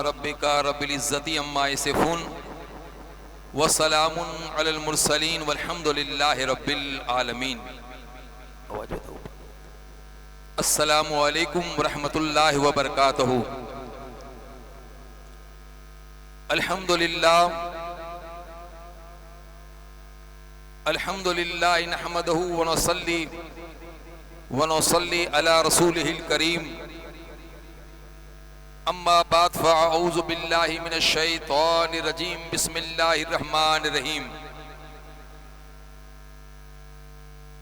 ربک رب العزة عما یصفون وسلام علی المرسلین والحمد للہ رب العالمین۔ السلام علیکم ورحمۃ اللہ وبرکاتہ۔ الحمد للہ نحمدہ ونصلی علی رسولہ الکریم، اما بعد فاعوذ باللہ من الشیطان الرجیم، بسم اللہ الرحمن الرحیم۔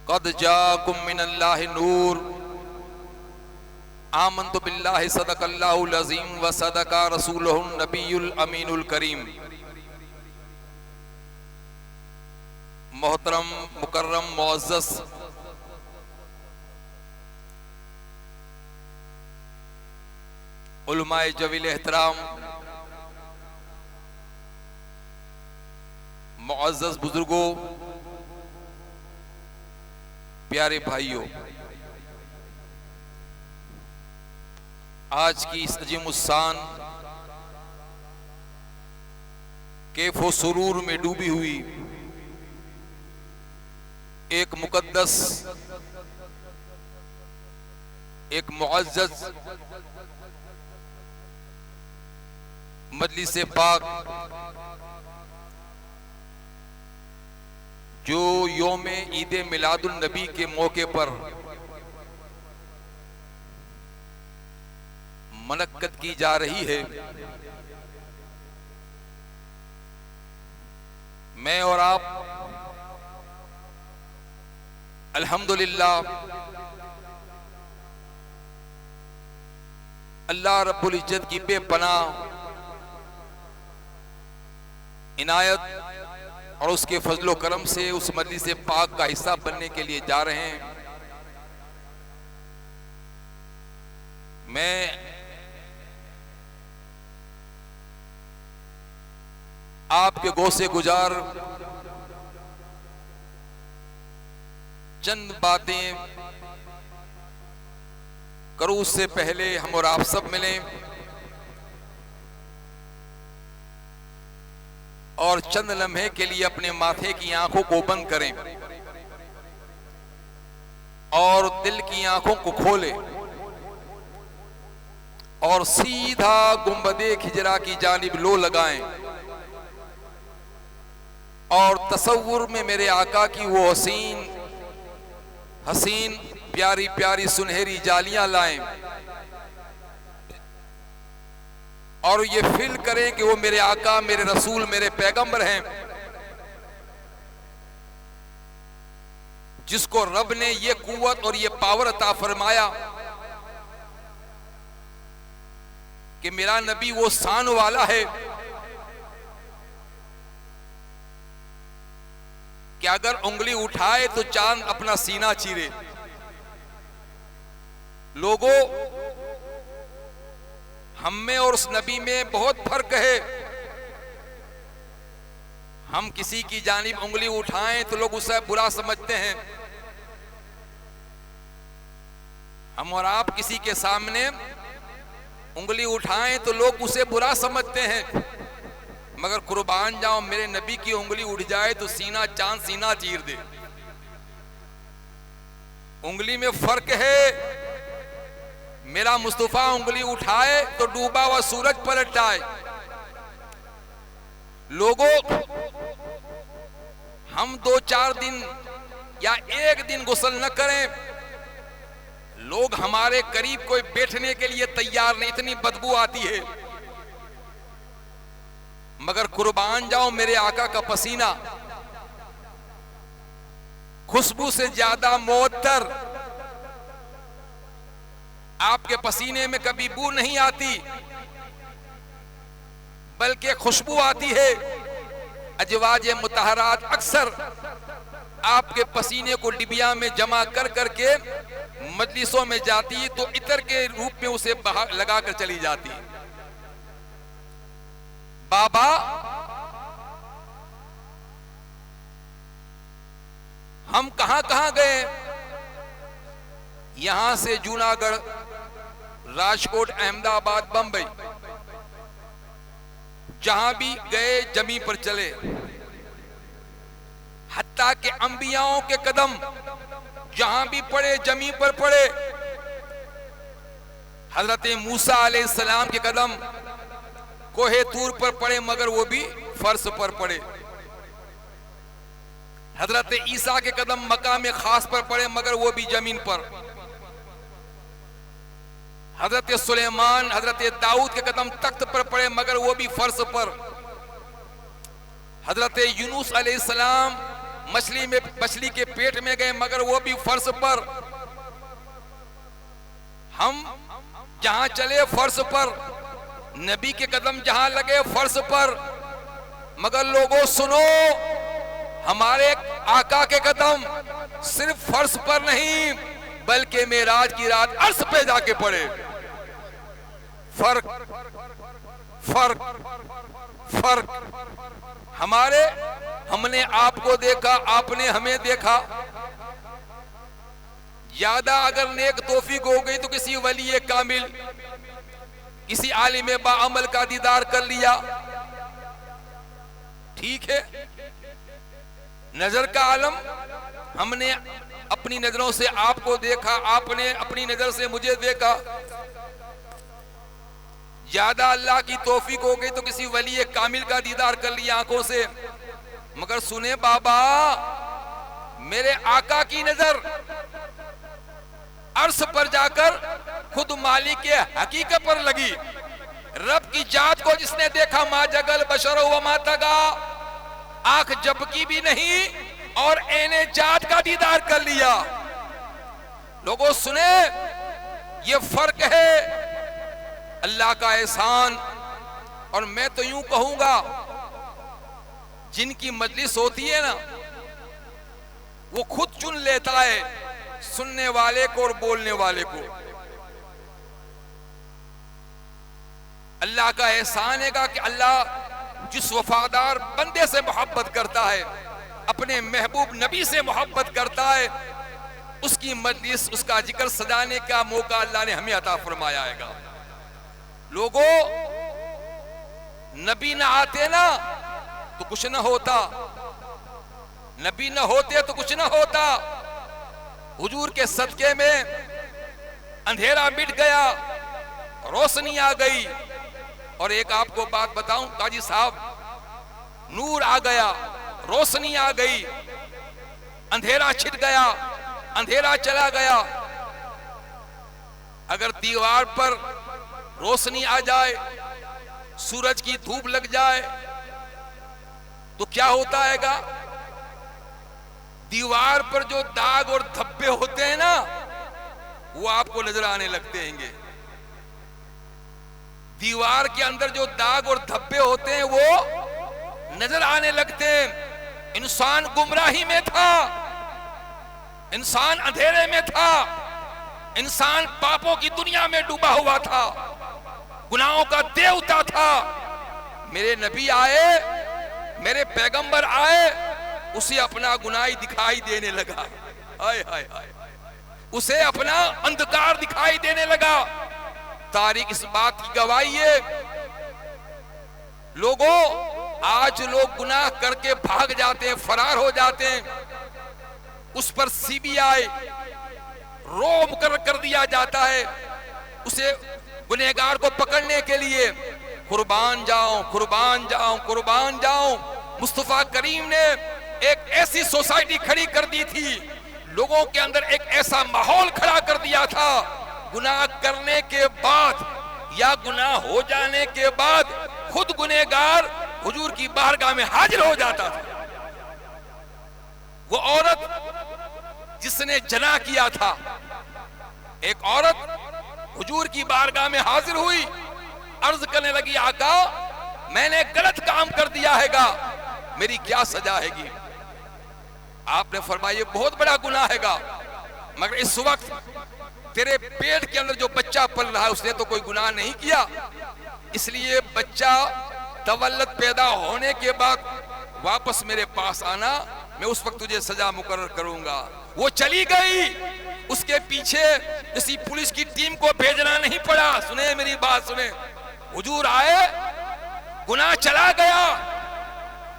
قد جاءکم من اللہ نور، آمنت باللہ صدق اللہ العظیم وصدق رسولہ النبی الامین الکریم۔ محترم مکرم معزز علماء جویل احترام، معزز بزرگوں، پیارے بھائیوں، آج کی اس عظیم الشان کیف و سرور میں ڈوبی ہوئی ایک مقدس، ایک معزز مجلس پاک جو یوم عید میلاد النبی کے موقع پر منعقد کی جا رہی ہے، میں اور آپ الحمدللہ اللہ رب العزت کی بے پناہ عنایت اور اس کے فضل و کرم سے اس مجلس پاک کا حصہ بننے کے لیے جا رہے ہیں۔ میں آپ کے گوشے گزار چند باتیں کروں اس سے پہلے ہم اور آپ سب ملیں اور چند لمحے کے لیے اپنے ماتھے کی آنکھوں کو بند کریں اور دل کی آنکھوں کو کھولیں اور سیدھا گنبد خجرہ کی جانب لو لگائیں اور تصور میں میرے آقا کی وہ حسین پیاری پیاری سنہری جالیاں لائیں اور یہ فیل کریں کہ وہ میرے آقا، میرے رسول، میرے پیغمبر ہیں، جس کو رب نے یہ قوت اور یہ پاور عطا فرمایا کہ میرا نبی وہ شان والا ہے کہ اگر انگلی اٹھائے تو چاند اپنا سینہ چیرے۔ لوگوں، ہم میں اور اس نبی میں بہت فرق ہے۔ ہم کسی کی جانب انگلی اٹھائیں تو لوگ اسے برا سمجھتے ہیں، ہم اور آپ کسی کے سامنے انگلی اٹھائیں تو لوگ اسے برا سمجھتے ہیں، مگر قربان جاؤں میرے نبی کی انگلی اٹھ جائے تو سینہ چاند سینہ چیر دے۔ انگلی میں فرق ہے، میرا مصطفیٰ انگلی اٹھائے تو ڈوبا ہوا سورج پلٹ جائے۔ لوگوں، ہم 2-4 دن یا 1 دن غسل نہ کریں، لوگ ہمارے قریب کوئی بیٹھنے کے لیے تیار نہیں، اتنی بدبو آتی ہے، مگر قربان جاؤ میرے آقا کا پسینہ خوشبو سے زیادہ معطر، آپ کے پسینے میں کبھی بو نہیں آتی بلکہ خوشبو آتی ہے۔ ازواج مطہرات اکثر آپ کے پسینے کو ڈبیا میں جمع کر کر کے مجلسوں میں جاتی تو عطر کے روپ میں اسے لگا کر چلی جاتی۔ بابا، ہم کہاں کہاں گئے، یہاں سے جوناگڑھ، راجکوٹ، احمد آباد، بمبئی، جہاں بھی گئے زمین پر چلے، حتیٰ کہ انبیاؤں کے قدم جہاں بھی پڑے زمین پر پڑے۔ حضرت موسیٰ علیہ السلام کے قدم کوہ طور پر پڑے مگر وہ بھی فرش پر پڑے۔ حضرت عیسیٰ کے قدم مقام خاص پر پڑے مگر وہ بھی زمین پر۔ حضرت سلیمان، حضرت داؤد کے قدم تخت پر پڑے مگر وہ بھی فرش پر۔ حضرت یونس علیہ السلام مچھلی کے پیٹ میں گئے مگر وہ بھی فرش پر۔ ہم جہاں چلے فرش پر، نبی کے قدم جہاں لگے فرش پر، مگر لوگوں سنو، ہمارے آقا کے قدم صرف فرش پر نہیں بلکہ معراج کی رات عرش پہ جا کے پڑے۔ فرق فرق فرق ہم نے آپ کو دیکھا، آپ نے ہمیں دیکھا۔ زیادہ اگر نیک توفیق ہو گئی تو کسی ولی کامل، کسی عالم باعمل کا دیدار کر لیا، ٹھیک ہے۔ نظر کا عالم، ہم نے اپنی نظروں سے آپ کو دیکھا، آپ نے اپنی نظر سے مجھے دیکھا۔ زیادہ اللہ کی توفیق ہو گئی تو کسی ولی کامل کا دیدار کر لیا آنکھوں سے۔ مگر سنیں بابا، میرے آقا کی نظر عرش پر جا کر خود مالک حقیقت پر لگی۔ رب کی ذات کو جس نے دیکھا، ما جگل بشر وما طغا، آنکھ جھپکی بھی نہیں اور عین ذات کا دیدار کر لیا۔ لوگوں سنیں، یہ فرق ہے اللہ کا احسان۔ اور میں تو یوں کہوں گا، جن کی مجلس ہوتی ہے نا، وہ خود چن لیتا ہے سننے والے کو اور بولنے والے کو۔ اللہ کا احسان ہے گا کہ اللہ جس وفادار بندے سے محبت کرتا ہے، اپنے محبوب نبی سے محبت کرتا ہے، اس کی مجلس، اس کا ذکر سجانے کا موقع اللہ نے ہمیں عطا فرمایا ہے گا۔ لوگوں، نبی نہ آتے نا تو کچھ نہ ہوتا، نبی نہ ہوتے تو کچھ نہ ہوتا۔ حضور کے صدقے میں اندھیرا مٹ گیا، روشنی آ گئی۔ اور ایک آپ کو بات بتاؤں قاضی صاحب، نور آ گیا، روشنی آ گئی، اندھیرا چھٹ گیا، اندھیرا چلا گیا۔ اگر دیوار پر روشنی آ جائے، سورج کی دھوپ لگ جائے تو کیا ہوتا ہے گا؟ دیوار پر جو داغ اور دھبے ہوتے ہیں نا، وہ آپ کو نظر آنے لگتے ہیں گے۔ دیوار کے اندر جو داغ اور دھبے ہوتے ہیں وہ نظر آنے لگتے ہیں۔ انسان گمراہی میں تھا، انسان اندھیرے میں تھا، انسان پاپوں کی دنیا میں ڈوبا ہوا تھا، گناہوں کا دیوتا تھا۔ میرے نبی آئے، میرے پیغمبر آئے، اسے اپنا گناہ دکھائی دینے لگا، ہائے ہائے ہائے، اسے اپنا اندھکار دکھائی دینے لگا۔ تاریخ اس بات کی گواہی ہے۔ لوگوں، آج لوگ گناہ کر کے بھاگ جاتے ہیں، فرار ہو جاتے ہیں، اس پر سی بی آئی رو مقرر کر دیا جاتا ہے اسے گنہگار کو پکڑنے کے لیے۔ قربان جاؤں، قربان جاؤں، قربان جاؤں۔ مصطفیٰ کریم نے ایک ایسی سوسائٹی کھڑی کر دی تھی، لوگوں کے اندر ایک ایسا ماحول کھڑا کر دیا تھا، گناہ کرنے کے بعد یا گناہ ہو جانے کے بعد خود گنہگار حضور کی بارگاہ میں حاضر ہو جاتا تھا۔ وہ عورت جس نے جنا کیا تھا، ایک عورت حضور کی بارگاہ میں حاضر ہوئی، عرض کرنے لگی، آقا میں نے غلط کام کر دیا ہے گا، میری کیا سزا ہے گی؟ آپ نے فرمایا، یہ بہت بڑا گناہ ہے گا، مگر اس وقت تیرے پیٹ کے اندر جو بچہ پل رہا ہے اس نے تو کوئی گناہ نہیں کیا، اس لیے بچہ تولد پیدا ہونے کے بعد واپس میرے پاس آنا، میں اس وقت تجھے سزا مقرر کروں گا۔ وہ چلی گئی، اس کے پیچھے کسی پولیس کی ٹیم کو بھیجنا نہیں پڑا۔ سنیں میری بات، سنیں، حضور آئے، گناہ چلا گیا.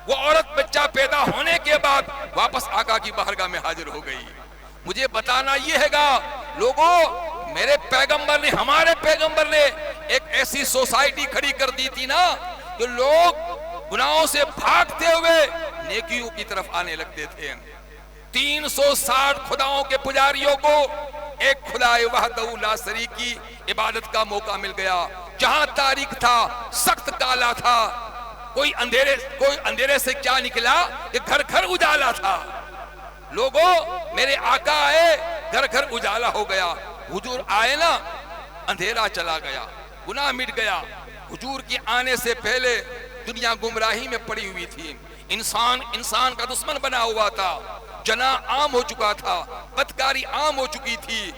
وہ عورت بچہ پیدا ہونے کے بعد واپس آقا کی بارگاہ میں حاضر ہو گئی. مجھے بتانا یہ ہے گا لوگوں، میرے پیغمبر نے، ہمارے پیغمبر نے ایک ایسی سوسائٹی کھڑی کر دی تھی نا کہ لوگ گناہوں سے بھاگتے ہوئے نیکیوں کی طرف آنے لگتے تھے. 360 خداؤں کے پجاریوں کو ایک خدا وحدہ لا شریک کی عبادت کا موقع مل گیا. جہاں تاریک تھا، سخت کالا تھا، کوئی اندھیرے سے کیا نکلا کہ گھر گھر اجالا تھا. لوگوں، میرے آقا آئے، گھر گھر اجالا ہو گیا. حضور آئے نا، اندھیرا چلا گیا، گناہ مٹ گیا. حضور کے آنے سے پہلے دنیا گمراہی میں پڑی ہوئی تھی. انسان کا دشمن بنا ہوا تھا. جنا عام ہو چکا تھا، بدکاری عام ہو چکی تھی.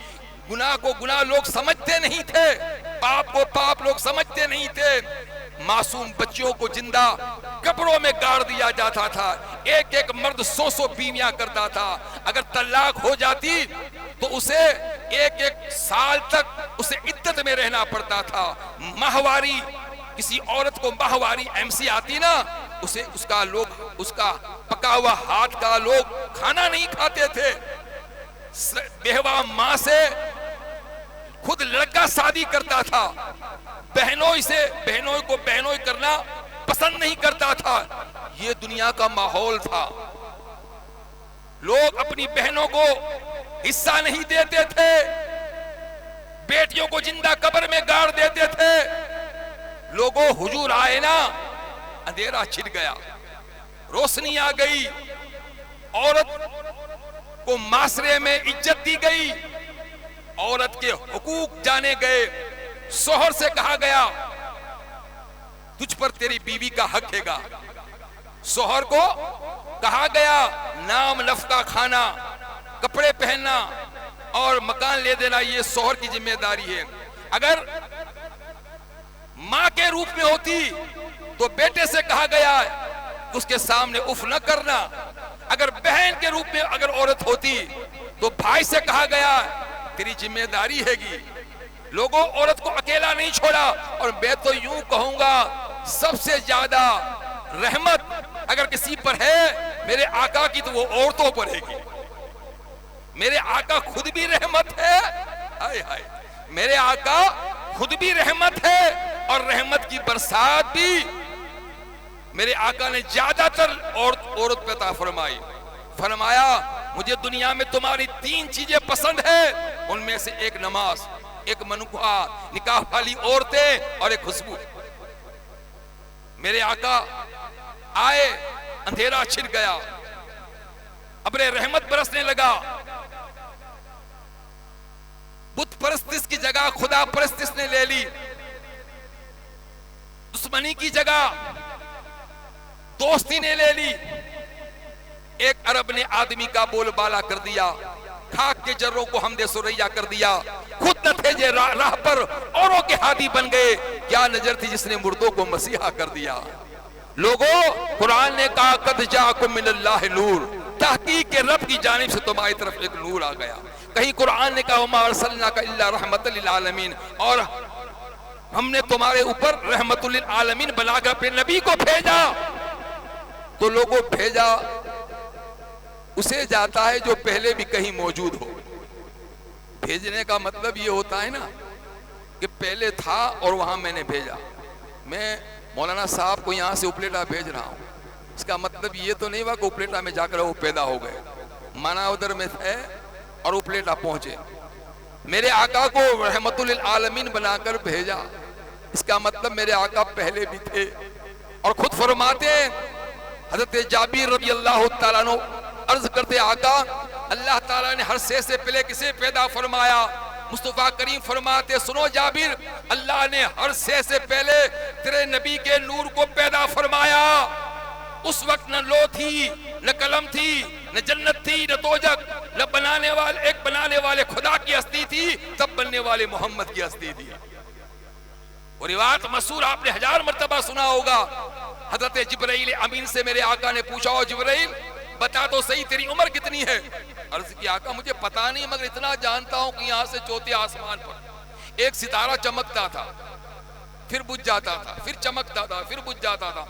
گناہ کو گناہ لوگ سمجھتے نہیں تھے، پاپ کو پاپ لوگ سمجھتے نہیں تھے. معصوم بچیوں کو زندہ قبروں میں گاڑ دیا جاتا تھا. ایک ایک مرد 100 بیویاں کرتا تھا. اگر طلاق ہو جاتی تو اسے ایک سال تک اسے عدت میں رہنا پڑتا تھا. ماہواری، کسی عورت کو ماہواری MC آتی نا، اس کا پکا ہوا ہاتھ کا لوگ کھانا نہیں کھاتے تھے. بیوہ ماں سے خود لڑکا شادی کرتا تھا، بہنوں کو بہنوئی کرنا پسند نہیں کرتا تھا. یہ دنیا کا ماحول تھا. لوگ اپنی بہنوں کو حصہ نہیں دیتے تھے، بیٹیوں کو زندہ قبر میں گاڑ دیتے تھے. لوگوں، حضور آئے نا، اندھیرا چھٹ گیا، روشنی آ گئی. عورت کو معاشرے میں عزت دی گئی، عورت کے حقوق جانے گئے. شوہر سے کہا گیا تجھ پر تیری بیوی کا حق ہے گا. شوہر کو کہا گیا نام نفقہ کھانا، کپڑے پہننا اور مکان لے دینا یہ شوہر کی ذمہ داری ہے. اگر ماں کے روپ میں ہوتی تو بیٹے سے کہا گیا اس کے سامنے اف نہ کرنا. اگر بہن کے روپ میں اگر عورت ہوتی تو بھائی سے کہا گیا تیری ذمہ داری ہے گی. لوگوں، عورت کو اکیلا نہیں چھوڑا. اور میں تو یوں کہوں گا سب سے زیادہ رحمت اگر کسی پر ہے میرے آقا کی تو وہ عورتوں پر ہے گی. میرے آقا خود بھی رحمت ہے. ہائے ہائے، میرے آقا خود بھی رحمت ہے اور رحمت کی برسات بھی میرے آقا نے زیادہ تر عورت پہ عطا فرمائی. فرمایا مجھے دنیا میں تمہاری 3 چیزیں پسند ہے، ان میں سے ایک نماز، ایک منقوہ نکاح والی عورتیں اور ایک خوشبو. میرے آقا آئے، اندھیرا چھٹ گیا، ابر رحمت برسنے لگا. بت پرستش کی جگہ خدا پرستش نے لے لی. دشمنی کی جگہ دوستی نے لے لی. ایک عرب نے آدمی کا بول بالا کر دیا، خاک کے جروں کو حمد سریا کر دیا. خود نہ تھے جو راہ پر اوروں کے ہادی بن گئے، کیا نظر تھی جس نے مردوں کو مسیحا کر دیا. لوگوں، قرآن نے کہا قد جاءکم من اللہ نور، تحقیق کے رب کی جانب سے تمہاری طرف ایک نور آ گیا. کہیں قرآن نے کہا وما ارسلناک الا رحمۃ للعالمین، اور ہم نے تمہارے اوپر رحمت للعالمین بنا کر اپنے نبی کو بھیجا. تو لوگوں، بھیجا اسے جاتا ہے جو پہلے بھی کہیں موجود ہو. بھیجنے کا مطلب یہ ہوتا ہے نا کہ پہلے تھا اور وہاں میں نے بھیجا. میں مولانا صاحب کو یہاں سے اپلیٹا بھیج رہا ہوں، اس کا مطلب یہ تو نہیں ہوا کہ اپلیٹا میں جا کر وہ پیدا ہو گئے. مناودر میں تھے اور اپلیٹا پہنچے. میرے آقا کو رحمت للعالمین بنا کر بھیجا، اس کا مطلب میرے آقا پہلے بھی تھے. اور خود فرماتے ہیں حضرت جابر رضی اللہ تعالیٰ عنہ عرض کرتے آقا اللہ تعالیٰ نے ہر سے پہلے کسے پیدا فرمایا؟ مصطفیٰ کریم فرماتے سنو جابر، اللہ نے ہر سے پہلے تیرے نبی کے نور کو پیدا فرمایا. اس وقت نہ لو تھی، نہ قلم تھی، نہ جنت تھی، نہ دوزخ، نہ ایک بنانے والے خدا کی ہستی تھی، تب بننے والے محمد کی ہستی تھی. اور روایت مشہور آپ نے 1000 مرتبہ سنا ہوگا. حضرت جبرائیل امین سے میرے آقا نے پوچھا او جبرائیل بتا تو صحیح تیری عمر کتنی ہے؟ عرض کی آقا مجھے پتا نہیں مگر اتنا جانتا ہوں کہ یہاں سے چوتھے آسمان پر ایک ستارہ چمکتا تھا. پھر بجھ جاتا تھا، پھر چمکتا تھا، پھر بجھ جاتا تھا۔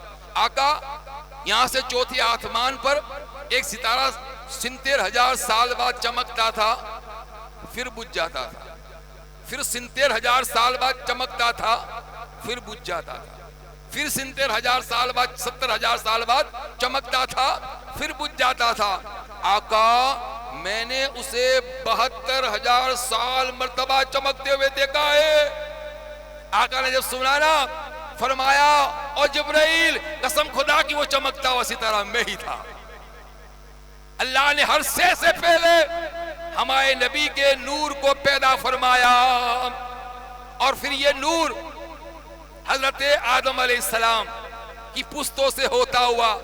آقا یہاں سے چوتھے آسمان پر ایک ستارہ 70,000 سال بعد چمکتا تھا، پھر بجھ جاتا تھا، پھر 70,000 سال بعد چمکتا تھا، پھر بجھ جاتا تھا، پھر 70,000 سال بعد 70,000 سال بعد چمکتا تھا، پھر بجھ جاتا تھا۔ آقا میں نے اسے 72,000 سال مرتبہ چمکتے ہوئے دیکھا ہے۔ آقا نے جب سنا نا فرمایا اور جبرائیل قسم خدا کی وہ چمکتا ہوا ستارہ میں ہی تھا۔ اللہ نے ہر سے پہلے ہمارے نبی کے نور کو پیدا فرمایا، اور پھر یہ نور حضرت آدم علیہ السلام کی پشتوں سے ہوتا ہوا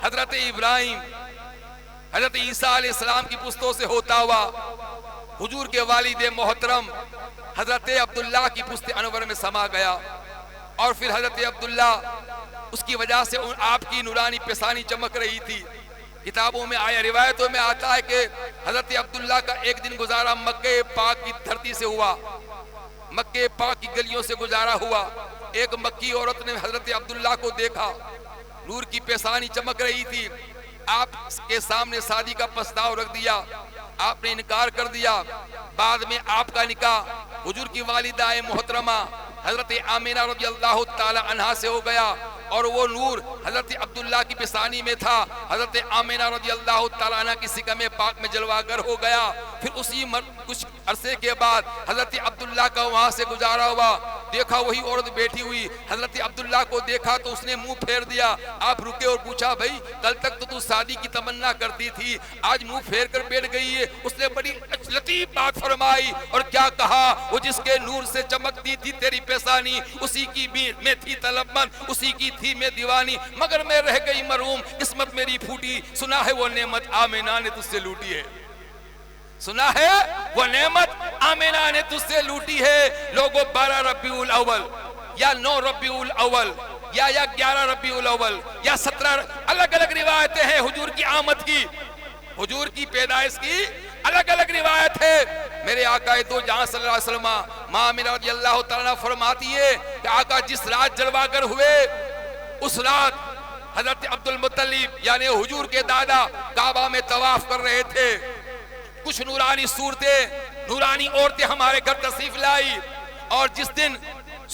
حضرت ابراہیم، حضرت عیسیٰ علیہ السلام کی پشتوں سے ہوتا ہوا حضور کے والد محترم حضرت عبداللہ کی پشت انور میں سما گیا، اور پھر حضرت عبداللہ اس کی وجہ سے آپ کی نورانی پیشانی چمک رہی تھی۔ کتابوں میں آیا، روایتوں میں آتا ہے کہ حضرت عبداللہ کا ایک دن گزارا مکہ پاک کی دھرتی سے ہوا، مکہ پاک کی گلیوں سے گزارا ہوا۔ ایک مکی عورت نے حضرت عبداللہ کو دیکھا، نور کی پیشانی چمک رہی تھی، آپ کے سامنے شادی کا پرستاؤ رکھ دیا، آپ نے انکار کر دیا۔ بعد میں آپ کا نکاح حضور کی والدہ محترمہ حضرت آمینہ رضی اللہ تعالی عنہا سے ہو گیا، اور وہ نور حضرت عبداللہ کی پیشانی میں تھا، حضرت آمینہ رضی اللہ تعالی عنہ کی سکم پاک میں جلواگر ہو گیا۔ پھر اسی کچھ عرصے کے بعد حضرت عبداللہ کا وہاں سے گزارا ہوا، دیکھا وہی عورت بیٹھی ہوئی، حضرت عبداللہ کو دیکھا تو اس نے منہ پھیر دیا۔ آپ رکے اور پوچھا بھائی کل تک تو شادی کی تمنا کرتی تھی، آج منہ پھیر کر بیٹھ گئی ہے؟ اس نے بڑی لطیف بات فرمائی، اور کیا کہا؟ وہ جس کے نور سے چمکتی تھی تیری پیشانی، اسی کی میں تھی طلبمند، اسی کی تھی میں دیوانی، مگر میں رہ گئی محروم، قسمت میری پھوٹی، سنا ہے وہ نعمت آمینہ نے تجھ سے لوٹی ہے، سنا ہے وہ نعمت آمینہ نے تجھ سے لوٹی ہے۔ لوگوں 12 ربیع الاول یا 9 ربیع الاول یا 11 ربیع الاول یا 17 الگ الگ روایتیں ہیں حضور کی آمد کی، حضور کی پیدائش کی الگ الگ روایت ہے۔ میرے آقا دو جہاں صلی اللہ علیہ وسلم ماں آمینہ رضی اللہ تعالیٰ فرماتی ہے کہ آقا جس رات جلواگر ہوئے اس رات حضرت عبد المطلب یعنی حضور کے دادا کعبہ میں طواف کر رہے تھے، کچھ نورانی صورتیں، نورانی عورتیں ہمارے گھر تشریف لائی، اور جس دن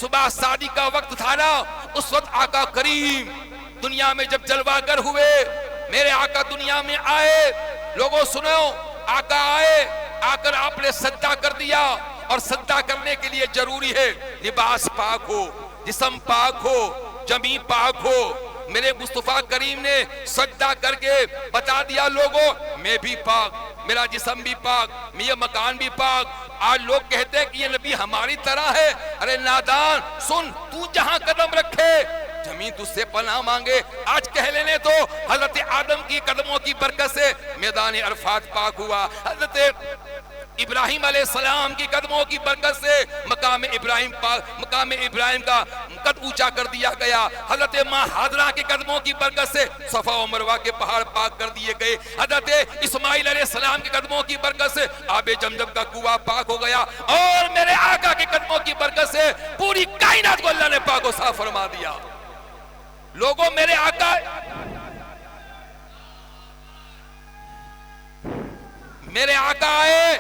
صبح شادی کا وقت تھا نا، اس وقت آقا کریم دنیا میں جب جلواگر ہوئے، میرے آقا دنیا میں آئے، لوگوں سنو، آقا آئے، آ کر آپ نے سجدہ کر دیا، اور سجدہ کرنے کے لیے ضروری ہے لباس پاک ہو، جسم پاک ہو، جمی پاک ہو۔ میرے مصطفیٰ کریم نے سجدہ کر کے بتا دیا لوگوں میں بھی پاک، میرا جسم بھی پاک، یہ مکان بھی پاک۔ آج لوگ کہتے ہیں کہ یہ نبی ہماری طرح ہے، ارے نادان سن، تو جہاں قدم رکھے زمین تجھ سے پناہ مانگے۔ آج کہہ لینے تو حضرت آدم کی قدموں کی برکت سے میدان عرفات پاک ہوا، حضرت ابراہیم علیہ السلام کی قدموں کی برکت سے مقام ابراہیم کا قد اونچا کر دیا گیا، حضرت ماں حاضرہ کے قدموں کی برکت سے صفا و مروہ کے پہاڑ پاک کر دیے گئے، حضرت اسماعیل علیہ السلام کے قدموں کی برکت سے آب زمزم کا کنواں پاک ہو گیا، اور میرے آقا کے قدموں کی برکت سے پوری کائنات کو اللہ نے پاک و صاف فرما دیا۔ لوگوں میرے آقا آئے،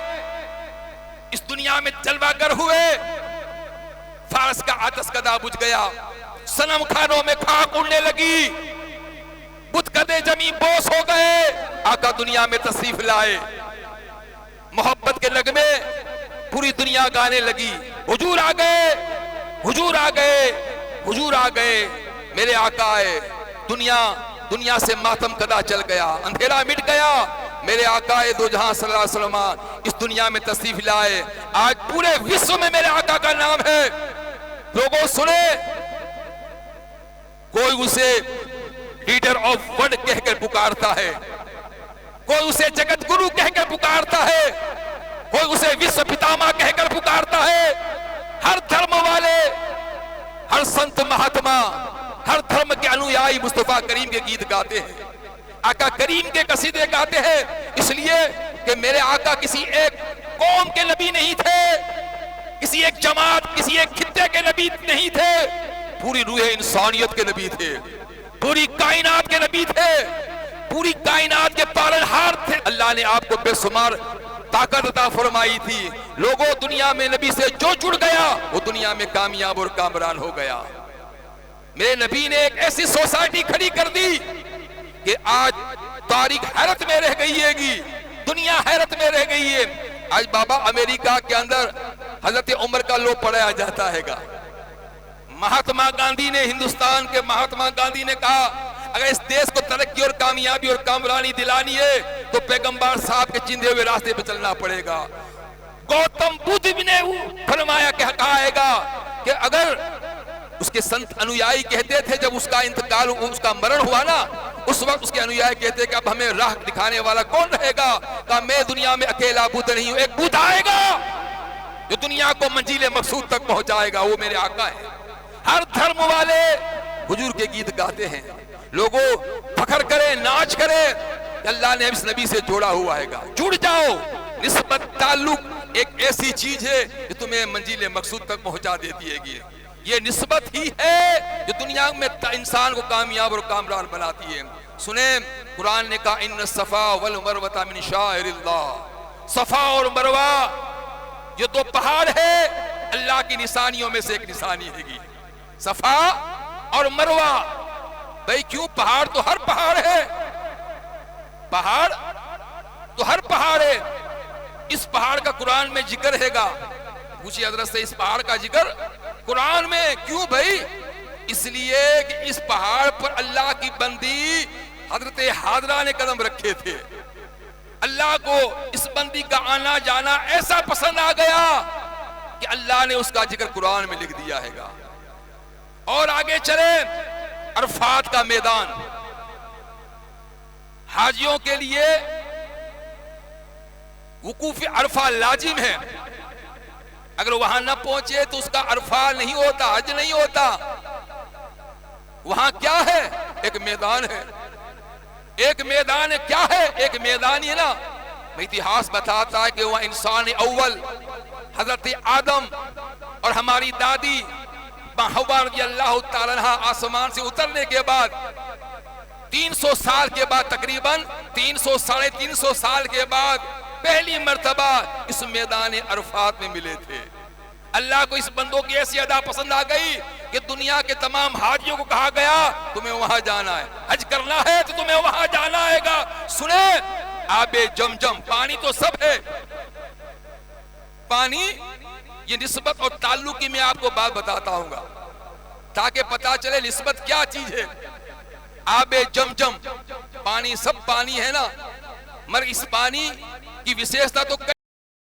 اس دنیا میں جلوہ گر ہوئے، فارس کا آتش کدا بجھ گیا، صنم خانوں میں خاک اڑنے لگی، بت کدے زمین بوس ہو گئے، آقا دنیا میں تشریف لائے، محبت کے نغمے پوری دنیا گانے لگی، حضور آ گئے، حضور آ گئے، حضور آ گئے، میرے آقا آئے، دنیا سے ماتم کدا چل گیا، اندھیرا مٹ گیا، میرے آقا دو جہاں صلی اللہ علیہ وسلم اس دنیا میں تشریف لائے، آج پورے وشو میں میرے آقا کا نام ہے۔ لوگوں سنے، کوئی اسے لیڈر آف ورلڈ کہہ کر پکارتا ہے، کوئی اسے جگت گرو کہہ کر پکارتا ہے، کوئی اسے وشو پتاما کہہ کر پکارتا ہے۔ ہر دھرم والے، ہر سنت مہاتما، ہر دھرم کے انویائی مصطفیٰ کریم کے گیت گاتے ہیں، آقا کریم کے قصیدے گاتے ہیں، اس لیے کہ میرے آقا کسی ایک قوم کے نبی نہیں تھے، کسی ایک جماعت کسی ایک خطے کے نبی نہیں تھے، پوری روح انسانیت کے نبی تھے، پوری کائنات کے نبی تھے، پوری کائنات کے پالنہار تھے۔ اللہ نے آپ کو بے شمار طاقت عطا فرمائی تھی۔ لوگوں دنیا میں نبی سے جو جڑ گیا وہ دنیا میں کامیاب اور کامران ہو گیا۔ میرے نبی نے ایک ایسی سوسائٹی کھڑی کر دی کہ آج تاریخ حیرت میں رہ گئی ہے گی، دنیا حیرت میں رہ گئی ہے۔ آج بابا امریکہ کے اندر حضرت عمر کا لو پڑھایا جاتا ہے گا۔ مہاتما گاندھی نے، ہندوستان کے مہاتما گاندھی نے کہا اگر اس دیش کو ترقی اور کامیابی اور کامرانی دلانی ہے تو پیغمبر صاحب کے چندے ہوئے راستے پہ چلنا پڑے گا۔ گوتم بدھ بھی نے فرمایا کہ کہا ہے گا کہ اگر اس کے سنت انویائی کہتے تھے جب اس کا انتقال اس کا مرن ہوا نا، اس وقت اس کے انویائی کہتے کہ اب ہمیں راہ دکھانے والا کون رہے گا؟ کہا میں دنیا میں اکیلا بدھ نہیں ہوں، ایک بدھ آئے گا جو دنیا کو منزل مقصود تک پہنچائے گا، وہ میرے آقا ہے۔ ہر دھرم والے حضور کے گیت گاتے ہیں، لوگوں فخر کریں، ناچ کریں کہ اللہ نے اس نبی سے جوڑا ہوا ہے گا۔ جڑ جاؤ، نسبت تعلق ایک ایسی چیز ہے جو تمہیں منزل مقصود تک پہنچا دیتی ہے گی۔ یہ نسبت ہی ہے جو دنیا میں انسان کو کامیاب اور کامران بناتی ہے۔ سنیں قرآن نے کہا ان الصفا والمروہ من شعائر اللہ، صفا اور مروہ یہ دو پہاڑ ہے اللہ کی نشانیوں میں سے ایک نشانی ہے گی، صفا اور مروہ۔ بھئی کیوں؟ پہاڑ تو ہر پہاڑ ہے، پہاڑ تو ہر پہاڑ ہے۔ اس پہاڑ کا قرآن میں ذکر ہے گا، پوچھئے حضرت سے اس پہاڑ کا ذکر قرآن میں کیوں بھئی؟ اس لیے کہ اس پہاڑ پر اللہ کی بندی حضرت حاضرہ نے قدم رکھے تھے۔ اللہ کو اس بندی کا آنا جانا ایسا پسند آ گیا کہ اللہ نے اس کا ذکر قرآن میں لکھ دیا ہے گا۔ اور آگے چلے، عرفات کا میدان حاجیوں کے لیے وقوف عرفہ لازم ہے، اگر وہاں نہ پہنچے تو اس کا عرفہ نہیں ہوتا، حج نہیں ہوتا۔ وہاں کیا ہے؟ ایک میدان ہے، ایک میدان ہے۔ کیا ہے؟ ایک میدان ہے نا، اتہاس بتاتا ہے کہ وہ انسان اول حضرت آدم اور ہماری دادی حوا رضی اللہ تعالیٰ عنہ آسمان سے اترنے کے بعد 300 سال کے بعد، تقریباً 300 سال کے بعد پہلی مرتبہ اس میدان عرفات میں ملے تھے۔ اللہ کو اس بندوں کی ایسی ادا پسند آ گئی کہ دنیا کے تمام حاجیوں کو کہا گیا تمہیں وہاں جانا ہے، حج کرنا ہے تو تمہیں وہاں جانا ہے گا۔ سنیں، آب جمجم، پانی تو سب ہے، پانی یہ نسبت اور تعلق کی میں آپ کو بات بتاتا ہوں گا تاکہ پتا چلے نسبت کیا چیز ہے۔ آب جمجم، پانی سب پانی ہے نا، مگر اس پانی کی وشیشتا تو